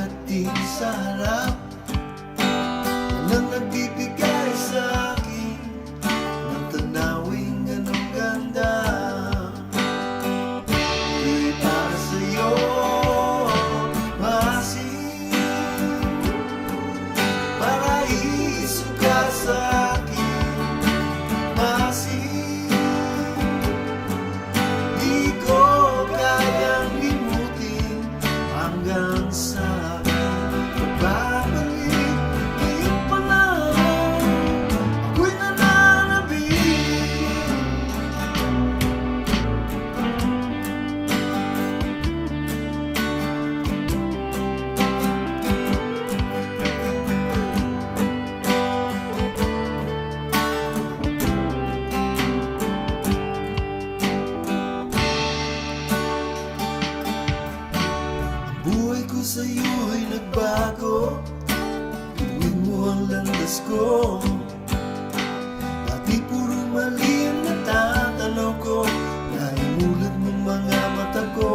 darating sa harap. Yan ang nagbibigay sa akin ng tanawing ganong ganda. Di para sa'yo, masin, paraiso ka sa akin, masin. Di ko kayang limutin hanggang sa pagbabalik. Ngayon pa lang ako'y nananabik. Buhay ko sa'yo'y nagbago, tuwing mo ang landas ko. Dati puro mali ang natatanaw ko, nahimulat ng mga mata ko.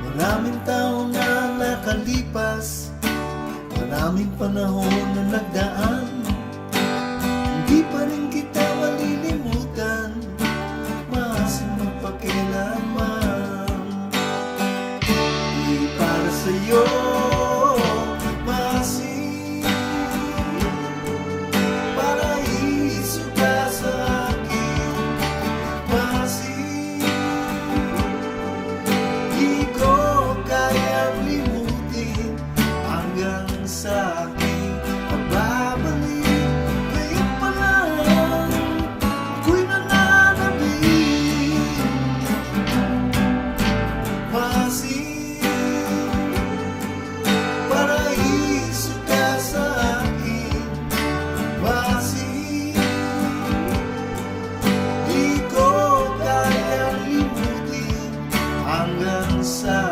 Maraming taon na nakalipas, maraming panahon na nagdaan, hindi pa rin kita malilimutan, masin magpakailanman. Di para sa'yo, masin, paraiso ka sa akin, masin. Di ko kayang limutin hanggang sa aking pagbabalik. Ngayon pa lang ako'y nananabik, masin, paraiso ka sa akin, masin. Di ko kayang limutin hanggang sa